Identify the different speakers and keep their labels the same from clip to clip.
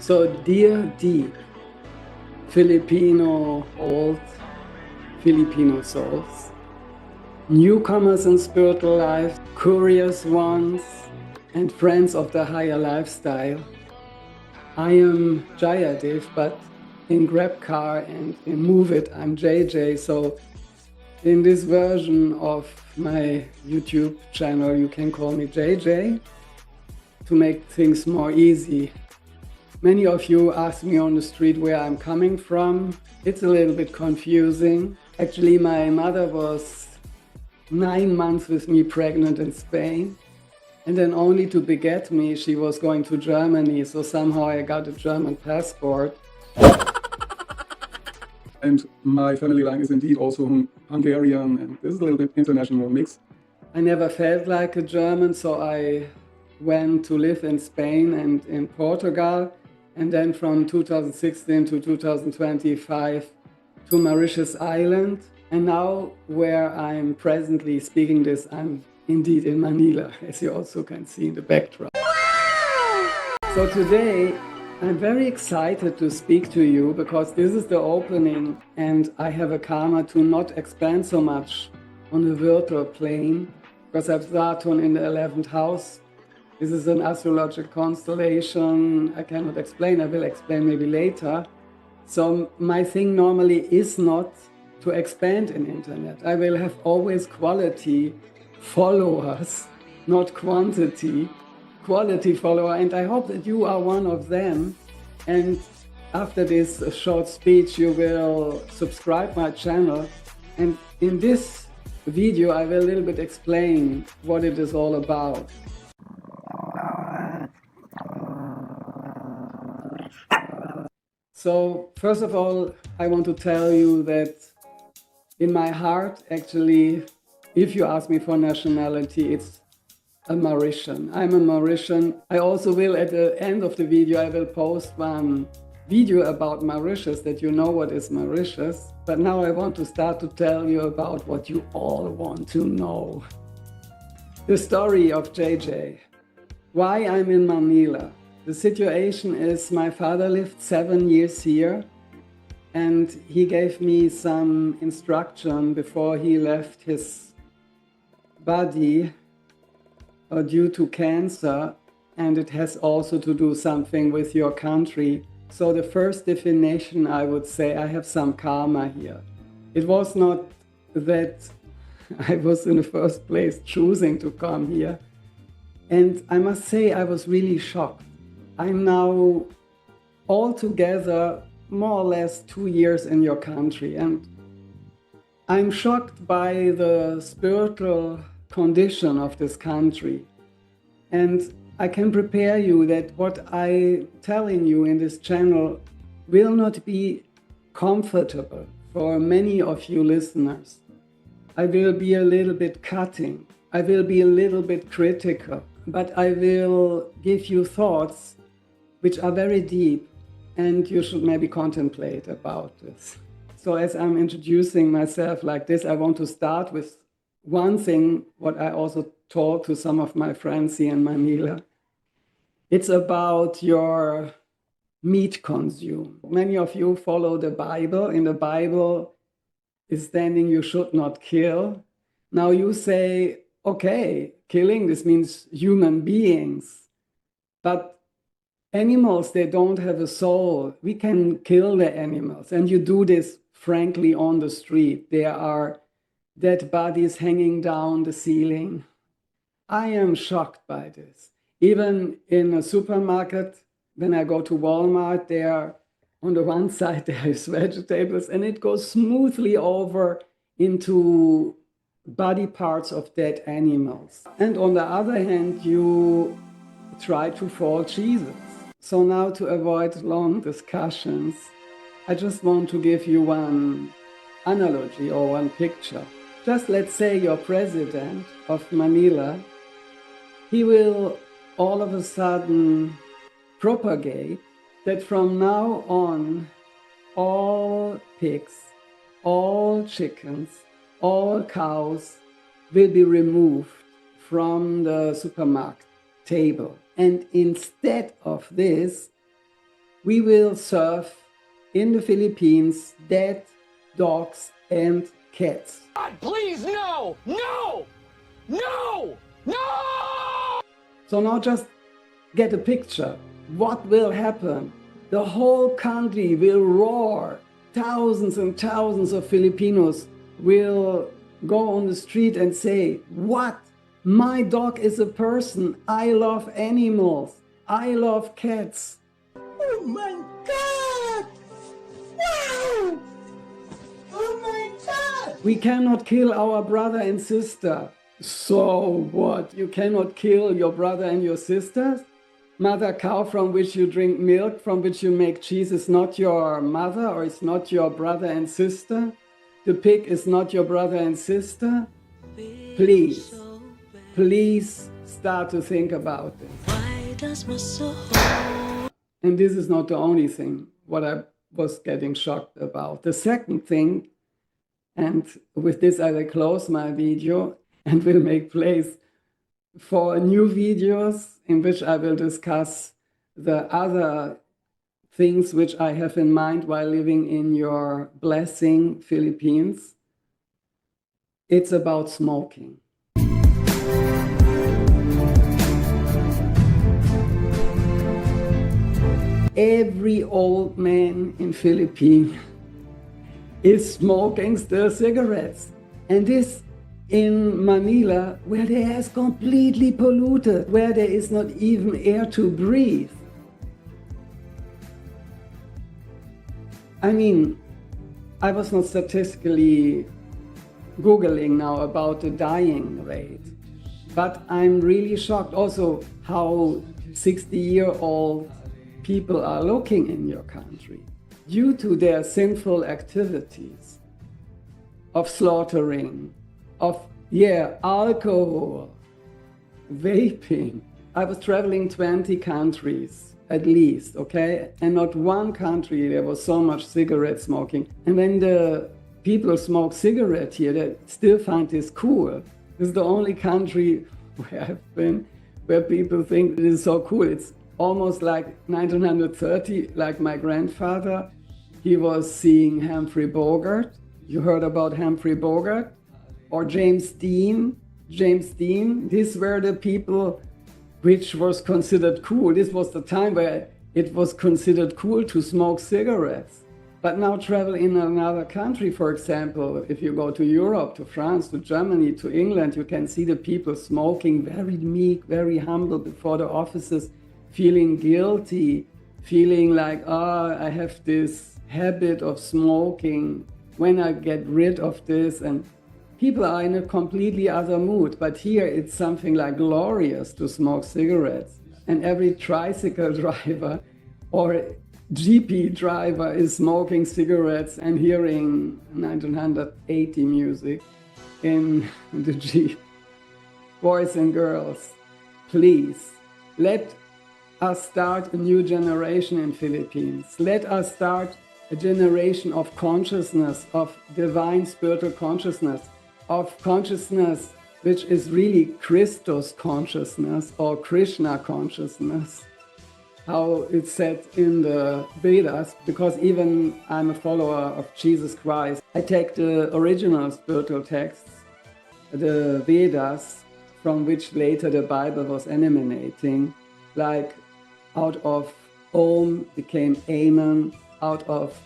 Speaker 1: So dear deep Filipino, old Filipino souls, newcomers in spiritual life, curious ones, and friends of the higher lifestyle, I am Jayadev, but in GrabCar and in Move It, I'm Jayjay. So in this version of my YouTube channel, you can call me Jayjay to make things more easy. Many of you ask me on the street where I'm coming from. It's a little bit confusing. Actually, my mother was 9 months with me pregnant in Spain. And then only to beget me, she was going to Germany. So somehow I got a German passport.
Speaker 2: And my family line is indeed also Hungarian, and this is a little bit international mix.
Speaker 1: I never felt like a German, so I went to live in Spain and in Portugal. And then from 2016 to 2025 to Mauritius Island. And now where I'm presently speaking this, I'm indeed in Manila, as you also can see in the backdrop. So today, I'm very excited to speak to you because this is the opening and I have a karma to not expand so much on the virtual plane because I have Saturn in the 11th house. This is an astrological constellation. I cannot explain. I will explain maybe later. So my thing normally is not to expand in internet. I will have always quality followers, not quantity. Quality follower, and I hope that you are one of them. And after this short speech, you will subscribe my channel. And in this video, I will a little bit explain what it is all about. So first of all, I want to tell you that in my heart, actually, if you ask me for nationality, it's a Mauritian. I'm a Mauritian. I also will, at the end of the video, I will post one video about Mauritius, that you know what is Mauritius. But now I want to start to tell you about what you all want to know. The story of Jayjay. Why I'm in Manila. The situation is my father lived 7 years here and he gave me some instruction before he left his body due to cancer, and it has also to do something with your country. So the first definition, I would say, I have some karma here. It was not that I was in the first place choosing to come here. And I must say I was really shocked. I'm now altogether more or less 2 years in your country, and I'm shocked by the spiritual condition of this country. And I can prepare you that what I'm telling you in this channel will not be comfortable for many of you listeners. I will be a little bit cutting. I will be a little bit critical, but I will give you thoughts which are very deep, and you should maybe contemplate about this. So as I'm introducing myself like this, I want to start with one thing, what I also told to some of my friends here in Manila. It's about your meat consume. Many of you follow the Bible. In the Bible is standing, you should not kill. Now you say, okay, killing, this means human beings. But animals, they don't have a soul. We can kill the animals. And you do this frankly on the street. There are dead bodies hanging down the ceiling. I am shocked by this. Even in a supermarket, when I go to Walmart, there on the one side there is vegetables and it goes smoothly over into body parts of dead animals. And on the other hand, you try to fault Jesus. So now, to avoid long discussions, I just want to give you one analogy or one picture. Just let's say your president of Manila, he will all of a sudden propagate that from now on, all pigs, all chickens, all cows will be removed from the supermarket table. And instead of this, we will serve in the Philippines dead dogs and cats.
Speaker 3: God, please, no! No! No! No!
Speaker 1: So now just get a picture. What will happen? The whole country will roar. Thousands and thousands of Filipinos will go on the street and say, what? My dog is a person. I love animals. I love cats.
Speaker 4: Oh my God! Wow! Oh my God!
Speaker 1: We cannot kill our brother and sister. So what? You cannot kill your brother and your sisters? Mother cow from which you drink milk, from which you make cheese, is not your mother, or it's not your brother and sister? The pig is not your brother and sister? Please, please start to think about this.
Speaker 4: Why does my soul...
Speaker 1: And this is not the only thing what I was getting shocked about. The second thing, and with this I will close my video and will make place for new videos in which I will discuss the other things which I have in mind while living in your blessing, Philippines. It's about smoking. Every old man in Philippines is smoking still cigarettes. And this in Manila, where they is completely polluted, where there is not even air to breathe. I mean, I was not statistically Googling now about the dying rate, but I'm really shocked also how 60-year-old people are looking in your country due to their sinful activities of slaughtering, of, alcohol, vaping. I was traveling 20 countries at least, okay? And not one country there was so much cigarette smoking. And when the people smoke cigarette here, they still find this cool. This is the only country where I've been where people think it is so cool. It's almost like 1930, like my grandfather. He was seeing Humphrey Bogart. You heard about Humphrey Bogart? Or James Dean. James Dean. These were the people which was considered cool. This was the time where it was considered cool to smoke cigarettes. But now travel in another country, for example, if you go to Europe, to France, to Germany, to England, you can see the people smoking very meek, very humble before the offices, feeling guilty, feeling like, I have this habit of smoking. When I get rid of this, and people are in a completely other mood. But here it's something like glorious to smoke cigarettes. And every tricycle driver or GP driver is smoking cigarettes and hearing 1980 music in the Jeep. Boys and girls, please, let us start a new generation in Philippines. Let us start a generation of consciousness, of divine spiritual consciousness, of consciousness which is really Christos consciousness or Krishna consciousness, how it's said in the Vedas, because even I'm a follower of Jesus Christ. I take the original spiritual texts, the Vedas, from which later the Bible was emanating, like out of Om became Amen, out of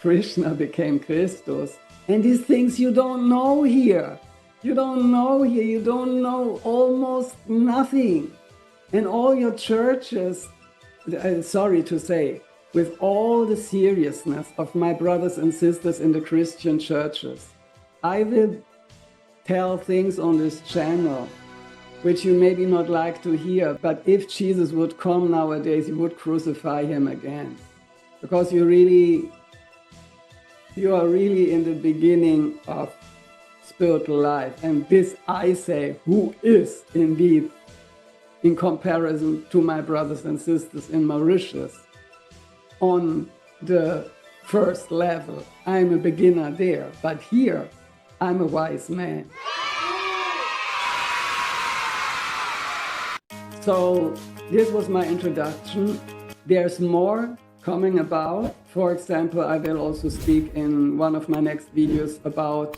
Speaker 1: Krishna became Christus. And these things you don't know here. You don't know here. You don't know almost nothing. And all your churches, sorry to say, with all the seriousness of my brothers and sisters in the Christian churches, I will tell things on this channel which you maybe not like to hear, but if Jesus would come nowadays, you would crucify him again. Because you are really in the beginning of spiritual life. And this I say, who is indeed, in comparison to my brothers and sisters in Mauritius, on the first level. I'm a beginner there, but here I'm a wise man. So this was my introduction. there's more coming about. For example, I will also speak in one of my next videos about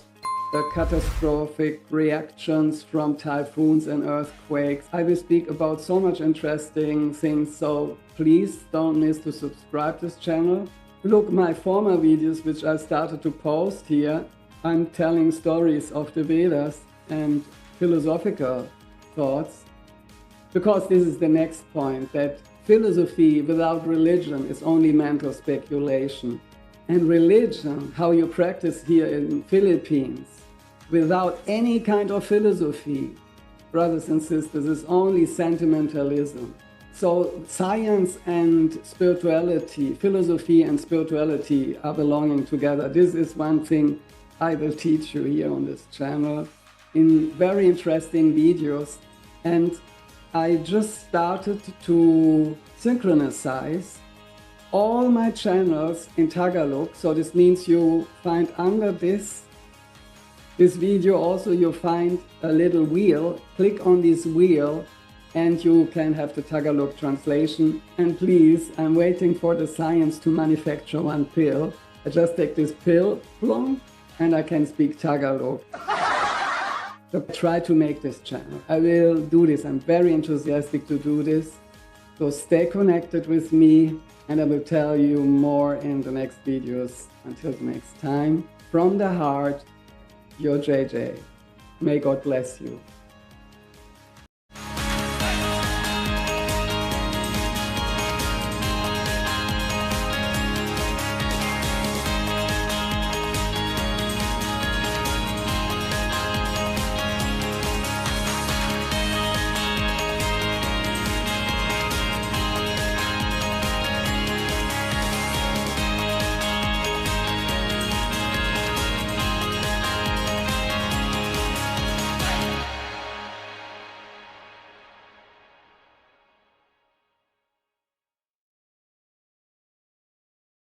Speaker 1: the catastrophic reactions from typhoons and earthquakes. I will speak about so much interesting things, so please don't miss to subscribe to this channel. Look, my former videos which I started to post here, I'm telling stories of the Vedas and philosophical thoughts, because this is the next point, that philosophy without religion is only mental speculation. And religion, how you practice here in Philippines, without any kind of philosophy, brothers and sisters, is only sentimentalism. So science and spirituality, philosophy and spirituality are belonging together. This is one thing I will teach you here on this channel in very interesting videos. And I just started to synchronize all my channels in Tagalog. So this means you find under this video also you find a little wheel. Click on this wheel and you can have the Tagalog translation. And please, I'm waiting for the science to manufacture one pill. I just take this pill, plonk, and I can speak Tagalog. So try to make this channel. I will do this. I'm very enthusiastic to do this. So stay connected with me and I will tell you more in the next videos. Until the next time, from the heart, your Jayjay. May God bless you.